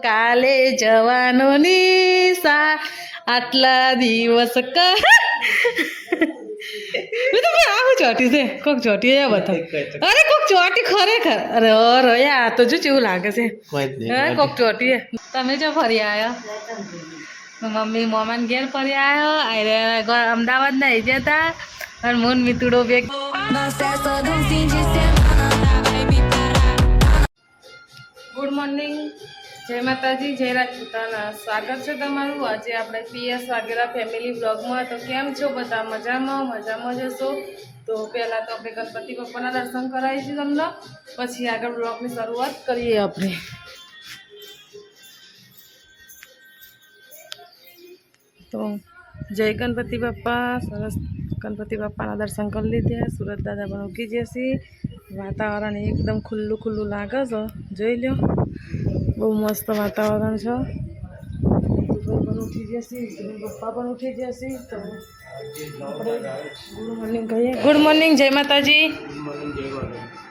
કાલે જવાનોની સા આટલા દિવસ આવું ચોટી છે કોક ચોટી બતાવ અરે કોક ચોટી ખરેખર અરે યા તો જો કેવું લાગે છે કોક ચોટી તમે જો ફરી આવ્યા મમ્મી મોમાન ઘેર ફરી આવ્યો અમદાવાદ નહીં જતા અને મૂન મિતુડો બેગ ગુડ મોર્નિંગ જય માતાજી જય રાજપૂતાના સ્વાગત છે તમારું આજે આપણે પીએસ વાઘેલા ફેમિલી બ્લોગમાં તો કેમ છો બધા મજામાં જશો તો પહેલાં તો આપણે ગણપતિ બાપાના દર્શન કરાવીશું તમને પછી આગળ બ્લોગની શરૂઆત કરીએ આપણે તો જય ગણપતિ બાપા સરસ ગણપતિ બાપાના દર્શન કરી લીધા સુરત દાદા પણ ઉગી જશે વાતાવરણ એકદમ ખુલ્લું લાગે છે જોઈ લો બહુ મસ્ત વાતાવરણ છે પણ ઉઠી જશે પપ્પા પણ ઉઠી જશે તો આપણે ગુડ મોર્નિંગ કહીએ ગુડ મોર્નિંગ જય માતાજી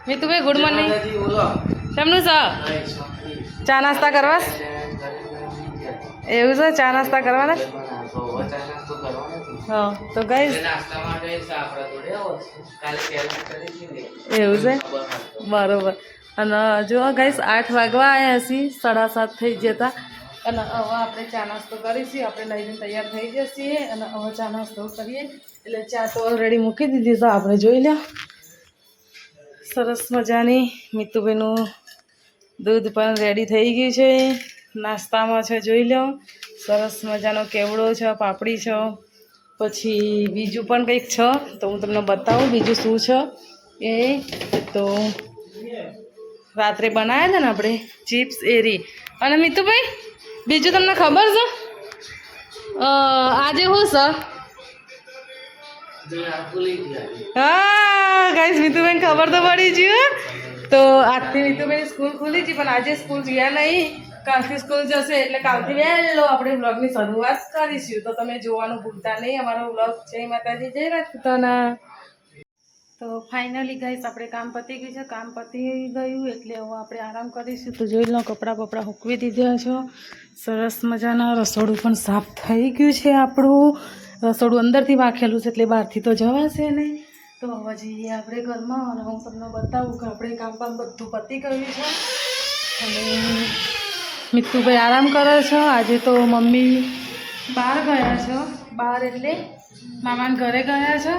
મિતુભાઈ ગુડ મોર્નિંગ કેમનું છે ચા નાસ્તા કરવા એવું છે ચા નાસ્તા કરવાના હા તો ગાઈસ એવું છે બરોબર અને જો ગાઈસ 8 વાગવા આવ્યા છીએ 7:30 થઈ જતા અને હવે આપણે ચા નાસ્તો કરીશું આપણે લઈને તૈયાર થઈ જઈએ અને હવે ચા નાસ્તો કરીએ એટલે ચા તો ઓલરેડી મૂકી દીધી છે આપણે જોઈ લો સરસ મજાની મિતુભાઈનું દૂધ પણ રેડી થઈ ગયું છે નાસ્તામાં છે જોઈ લો સરસ મજાનો કેવડો છે પાપડી છે પછી બીજું પણ કંઈક છે તો હું તમને બતાવું બીજું શું છે એ તો રાત્રે બનાવ્યા હતા ને આપણે ચિપ્સ એરી અને મિતુભાઈ બીજું તમને ખબર છે આજે શું છે હા ગાઈસ મિતુભાઈને ખબર તો પડી ગયું તો આજથી મિતુભાઈ સ્કૂલ ખુલી છે પણ આજે સ્કૂલ ગયા નહીં કાલથી સ્કૂલ જશે એટલે કાલથી વહેલો આપણે બ્લોગની શરૂઆત કરીશું તો તમે જોવાનું ભૂલતા નહીં અમારો બ્લોગ જય માતાજી જય રાજપૂતાના તો ફાઇનલી ગાઈસ આપણે કામ પતી ગયું છે કામ પતી ગયું એટલે હવે આપણે આરામ કરીશું તો જોઈ લો કપડાં સૂકવી દીધા છો સરસ મજાના રસોડું પણ સાફ થઈ ગયું છે આપણું રસોડું અંદરથી વાંખેલું છે એટલે બહારથી તો જવાશે નહીં તો હવે જઈએ આપણે ઘરમાં અને હું તમને બતાવું કે આપણે કામ બધું પતી ગયું છે અને મિતુભાઈ આરામ કરે છે આજે તો મમ્મી બહાર ગયા છે બહાર એટલે મામાના ઘરે ગયા છે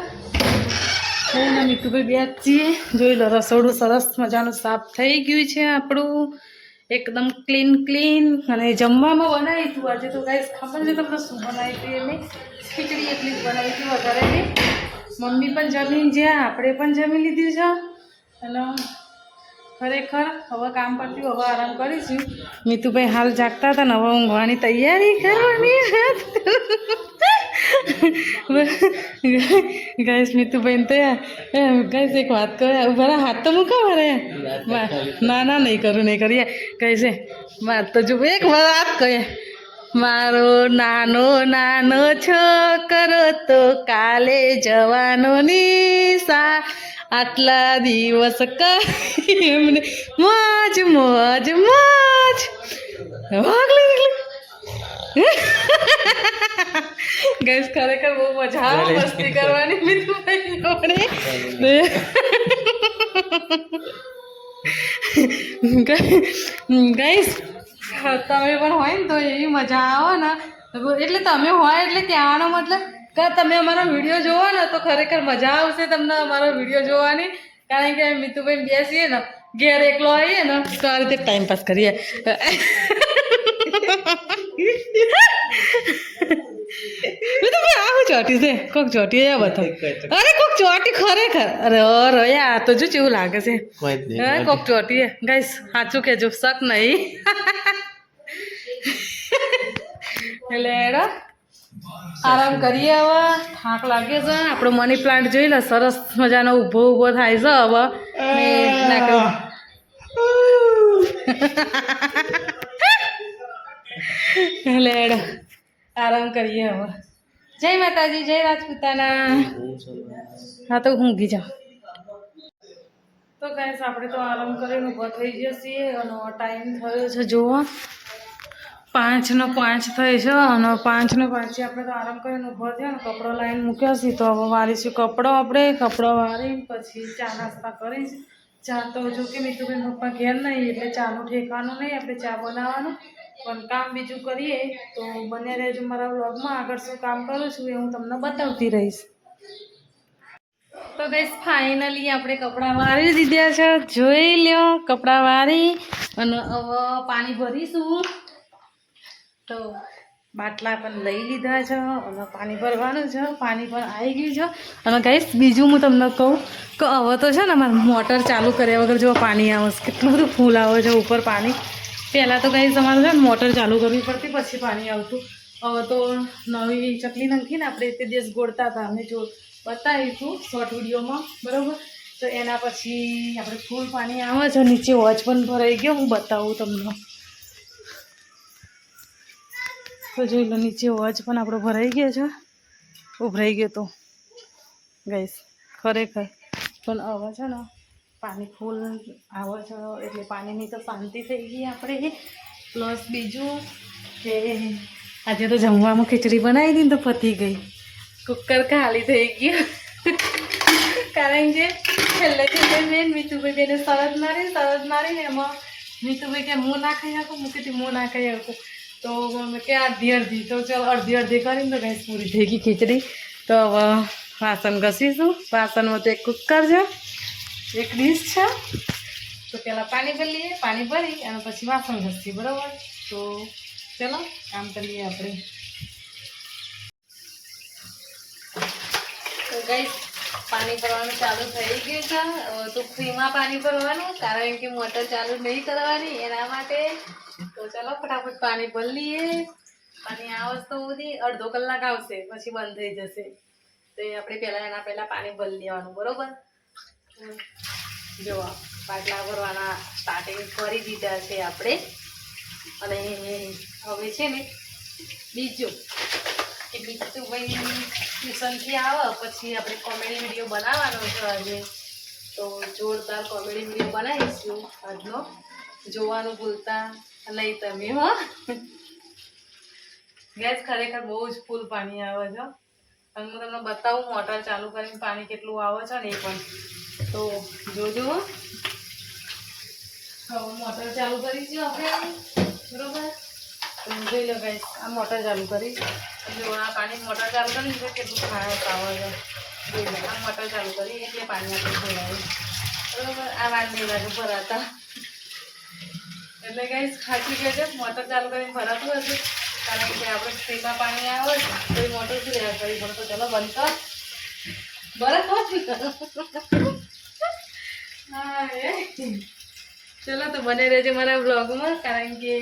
ને મિતુભાઈ બે છીએ જોઈ લો રસોડું સરસ મજાનું સાફ થઈ ગયું છે આપણું એકદમ ક્લીન અને જમવામાં બનાવી હતું આજે તો ગાઈસ ખબર છે તમને શું બનાવી હતી એમ ખીચડી એટલી જ બનાવી હતી વધારે નહીં મમ્મી પણ જમીન જ્યાં આપણે પણ જમી લીધું છે અને ખરેખર હવે કામ પરથી હવે આરામ કરીશું મિતુભાઈ હાલ જાગતા હતા ને હવે ઊંઘવાની તૈયારી કરવાની ગાઈસ મિતુભાઈ તો ગાઈસ એક વાત કરે ઉભા હાથ તો મૂકો મારે ના નહીં કરીએ કહીશે વાત તો જો એક વાત કહે મારો નાનો છોકરો તો કાલે જવાનોની સા આટલા દિવસ એમને મોજ ગાઈસ ખરેખર બહુ મજા આવે મસ્તી કરવાની મિતુભાઈ જોડે ગાઈસ તમે પણ હોય ને તો એવી મજા આવે ને એટલે તમે હોય એટલે કહેવાનો મતલબ કે તમે અમારો વિડીયો જોવો ને તો ખરેખર મજા આવશે તમને અમારો વિડીયો જોવાની કારણ કે મિતુભાઈ બેસીએ ને ઘેર એકલો આવીએ ને તો આ રીતે ટાઈમપાસ કરીએ આવું ચોટી છે કોક ચોટી બતાવ અરે કોક ચોટી ખરેખર અરે યા તો જો કેવું લાગે છે કોક ચોટી ગાઈસ સાચું કહેજો શક નહીં એટલે એડા આરામ કરીએ હવે થાક લાગે છે આપણો મની પ્લાન્ટ જોઈ લે સરસ મજાનો ઊભો થાય છે હવે એટલે એડા આરામ કરીએ હવે જય માતાજી જય રાજપૂતાના હા તો ઊંઘી જાઓ તો ગાઈસ આપણે તો આરામ કરીને ઊભા થઈ જઈએ અને ટાઈમ થયો છે જોવા 5:05 થઈ છે અને 5:05 આપણે તો આરામ કરીને ઊભો થયા ને કપડો લાવીને મૂક્યો છે તો હવે વારીશું કપડો કપડો વારીને પછી ચા નાસ્તા કરીશ. ચા તો જો કે મીતુબેન પપ્પા ઘેર નહીં એટલે ચાનું ઠેકવાનું નહીં, આપણે ચા બનાવવાનું પણ કામ બીજું કરીએ. તો બને રહેજો મારા વ્લોગમાં. આગળ શું કામ કરું છું એ હું તમને બતાવતી રહીશ. તો ગાઈસ ફાઇનલી આપણે કપડાં વારી દીધા છે, જોઈ લ્યો. કપડાં વારી અને હવે પાણી ભરીશું. તો બાટલા પણ લઈ લીધા છે અને પાણી ભરવાનું છે. પાણી પણ આવી ગયું છે અને ગાઈસ બીજું હું તમને કહું કે હવે તો છે ને અમારે મોટર ચાલુ કર્યા વગર જો પાણી આવે છે, કેટલું બધું ફૂલ આવે છે ઉપર પાણી. પહેલાં તો ગાઈસ અમારે છે ને મોટર ચાલુ કરવી પડતી પછી પાણી આવતું. હવે તો નવી ચકલી નાખીને આપણે તે દિવસ ગોળતા હતા, અમે જો બતાવીશું શોર્ટ વિડીયોમાં, બરાબર. તો એના પછી આપણે ફૂલ પાણી આવે છે. નીચે વોચ પણ ભરાઈ ગયો, હું બતાવું તમને. તો જોઈ લો નીચે વોચ પણ આપણો ભરાઈ ગયો છે, ઉભરાઈ ગયો તો ગાઈસ ખરેખર. પણ હવે છે ને પાણી ફૂલ આવે છે એટલે પાણીની તો શાંતિ થઈ ગઈ આપણે. પ્લસ બીજું કે આજે તો જમવામાં ખીચડી બનાવી હતી ને તો પતી ગઈ. કુકર ખાલી થઈ ગયું કારણ કે છેલ્લે મેં મીતુભાઈ બેને સરદ મારીને એમાં મીતુભાઈ કે હું ના ખાઈ શકું, હું કીધું હું ના ખાઈ શકું. તો કે અડધી તો ચાલો અડધી કરીને તો ગેસ પૂરી થઈ ગઈ ખીચડી. તો હવે વાસણ ઘસીશું. વાસણમાં તો એક કુકર છે, એક ડીશ છે. તો પહેલાં પાણી ભરી લઈએ, પાણી ભરી અને પછી વાસણ ઘસીએ, બરાબર. તો ચલો કામ કરીએ આપણે. તો ગાઈસ પાણી ભરવાનું ચાલુ થઈ ગયું છે. તો ફ્રીમાં પાણી ભરવાનું કારણ કે મોટર ચાલુ નહીં કરવાની એના માટે. તો ચાલો ફટાફટ પાણી ભરી લઈએ. પાણી આવે તો સુધી અડધો કલાક આવશે પછી બંધ થઈ જશે. તો આપણે એના પહેલાં પાણી ભરી લેવાનું, બરાબર. જો બાટલા ભરવાના સ્ટાર્ટિંગ કરી દીધા છે આપણે. અને હવે છે ને બીજું કે મીતુભાઈ ટ્યુશનથી આવે પછી આપણે કોમેડી વિડીયો બનાવવાનો છે આજે. તો જોરદાર કોમેડી વિડીયો બનાવીશું આજનો. જોવાનું ભૂલતા નહીં તમે, હો. ગેસ ખરેખર બહુ જ ફૂલ પાણી આવે છે અને હું તમને બતાવું મોટર ચાલુ કરીને પાણી કેટલું આવે છે ને એ પણ. તો જોજો. હવે મોટર ચાલુ કરીશું આપણે, બરોબર. તો જોઈ લો ગાઈસ આ મોટર ચાલુ કરીશ. જો આ પાણી મોટર ચાલુ કરી તો કેટલું ખાસ આવે છે. જોઈ લો આ મોટર ચાલુ કરી એટલે પાણી આપણે ભરાયું, બરોબર. આ વાત નહીં બાજુ ભરાતા એટલે ગાઈસ ખાસી કહેજો મોટર ચાલુ કરીને ભરાતું હશે કારણ કે આપણે ફ્રીમાં પાણી આવે છે તો એ મોટર શું રહ્યા કરી પડે. તો ચલો બંધ કર, બરાબર. હા ચલો તો બને રહેજો મારા બ્લોગમાં કારણ કે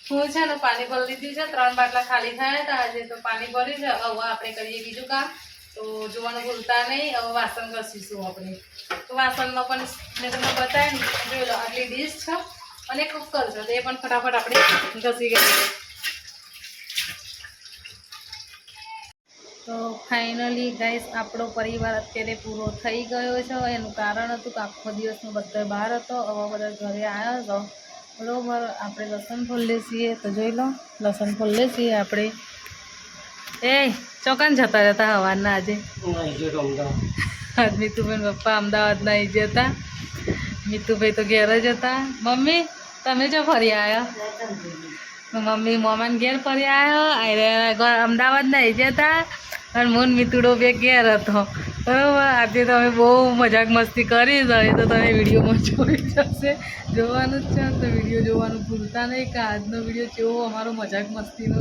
હું છે ને પાણી ભરી લીધું છે. 3 બાટલા ખાલી થયા હતા આજે તો પાણી ભર્યું છે. હવે આપણે કરીએ બીજું કામ. તો જોવાનું ભૂલતા નહીં. હવે વાસણ ઘસીશું આપણે. તો વાસણમાં પણ મેં તમને બતાવ્યું જોઈ લો આટલી ડીશ છે અને કુકર છે તો એ પણ ફટાફટ આપણે ઘસી ગઈએ. તો ફાઇનલી ગાઈસ આપણો પરિવાર અત્યારે પૂરો થઈ ગયો છે. એનું કારણ હતું કે આખો દિવસનો બધા બહાર હતો, હવે બધા ઘરે આવ્યો હતો, બરાબર. આપણે લસણ ફોલીએ છીએ તો જોઈ લો લસણ ફોલીએ છીએ આપણે. એ ચોકાન જતા હવારના આજે મીતુભાઈ પપ્પા અમદાવાદ નહીં જતા, મીતુભાઈ તો ઘેર જ હતા. મમ્મી તમે જો ફરી આવ્યા? મમ્મી મોમાન ઘેર ફરી આવ્યો, અમદાવાદ નહીં જતા અને મૂન મીતુડો બે ઘેર હતો, બરાબર. આજે તો અમે બહુ મજાક મસ્તી કરી તો તમે વિડીયોમાં જોઈ જશે, જોવાનું જ છે. તો વિડીયો જોવાનું ભૂલતા નહીં કે આજનો વિડીયો કેવો અમારો મજાક મસ્તીનો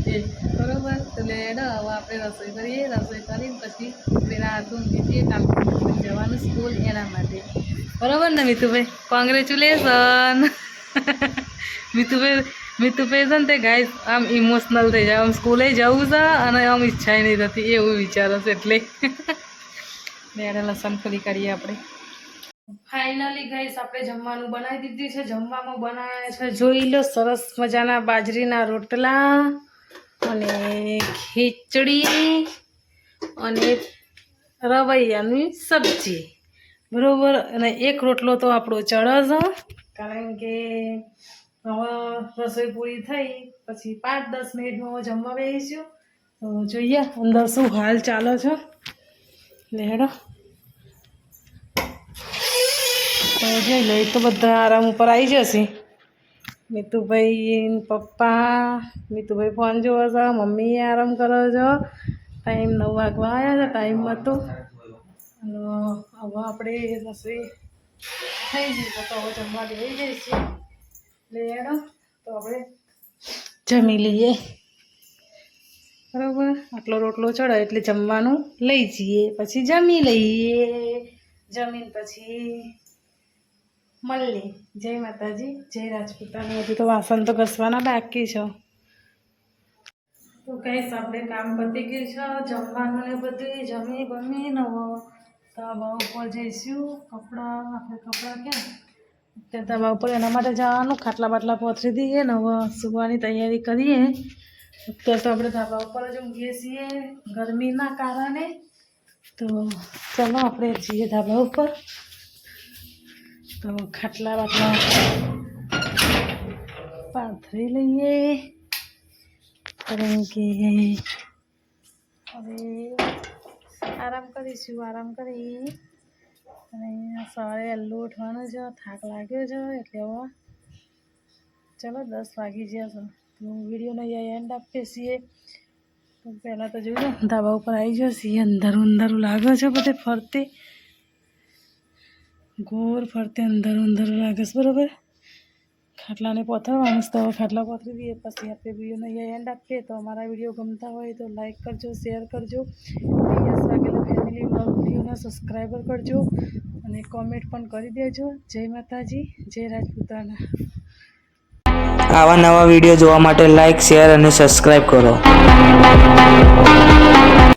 છે એ, બરાબર. એટલે હવે આપણે રસોઈ કરીએ, રસોઈ કરીને પછી પેલા હાથું મૂકીએ કામ જવાનું સ્કૂલ એના માટે, બરાબર ને મીતુભાઈ? કોંગ્રેચ્યુલેશન. મીતુભાઈ છે ને તે ગાઈસ આમ ઇમોશનલ થઈ જાય. આમ સ્કૂલે જવું છે અને આમ ઈચ્છા નહીં થતી એવું વિચારો છે એટલે મેરે લસણ ફરી કરીએ આપણે. ફાઇનલી ગાઈસ આપણે જમવાનું બનાવી દીધું છે. જમવામાં બનાવ્યા છે જોઈ લો સરસ મજાના બાજરીના રોટલા અને ખીચડી અને રવૈયાની સબ્જી, બરાબર. અને એક રોટલો તો આપણો ચડે છે કારણ કે હવે રસોઈ પૂરી થઈ પછી 5-10 મિનિટમાં જમવા બેસીશું. તો જોઈએ અંદર શું હાલ ચાલે છે. લેડો તો જોઈ લો. તો બધા આરામ ઉપર આવી જશે. મિતુભાઈ પપ્પા, મિતુભાઈ ફોન જોવે છે, મમ્મી આરામ કરે છે. ટાઈમ 9 વાગવા આવ્યા છે. ટાઈમમાં તો હવે આપણે રસોઈ થઈ ગઈ તો હવે જમવા બેસી જઈશું. લેડો તો આપણે જમી લઈએ. બરાબર, આટલો રોટલો ચડે એટલે જમવાનું લઈ જઈએ, પછી જમી લઈએ. જમીન પછી મળીએ. જય માતાજી, જય રાજપૂતાણી. હજુ તો વાસણ તો ઘસવાના બાકી છે. તો કઈશ આપણે કામ પતી ગયું છે. જમવાનું ને બધું જમી બમી ધાબા ઉપર જઈશું. આપણે કપડાં ક્યાં ત્યાં ધાબા ઉપર એના માટે જવાનું. ખાટલા બાટલા પથરી દઈએ ને હવે સુવાની તૈયારી કરીએ. અત્યારે તો આપણે ધાબા ઉપર જ ઊંઘીએ છીએ ગરમીના કારણે. તો ચાલો આપણે જઈએ ધાબા ઉપર. તો ખાટલા બાટલા પાથરી લઈએ કારણ કે હવે આરામ કરીશું. આરામ કરી અને સવારે વહેલું ઉઠવાનું છે. થાક લાગ્યો છે એટલે હવે ચલો 10 વાગી ગયા છે. તો વિડીયોનો એન્ડ આપીએ છીએ. તો પહેલાં તો જોયું ધાબા ઉપર આવી જશે. અંધારું અંધારું લાગે છે. બધે ફરતે ગોળ ફરતે અંધારું અંધારું લાગે છે. બરાબર, ખાટલાને પથરવાનું તો હવે ખાટલા પથરી દઈએ પછી આપણે વિડીયોનો એન્ડ આપીએ. તો અમારા વિડીયો ગમતા હોય તો લાઈક કરજો, શેર કરજો. યસ વાઘેલા ફેમિલી બ્લોગ વિડીયોને સબસ્ક્રાઈબર કરજો અને કોમેન્ટ પણ કરી દેજો. જય માતાજી, જય રાજપૂતાના. આવા નવા વિડીયો જોવા માટે લાઈક, શેર અને સબસ્ક્રાઈબ કરો.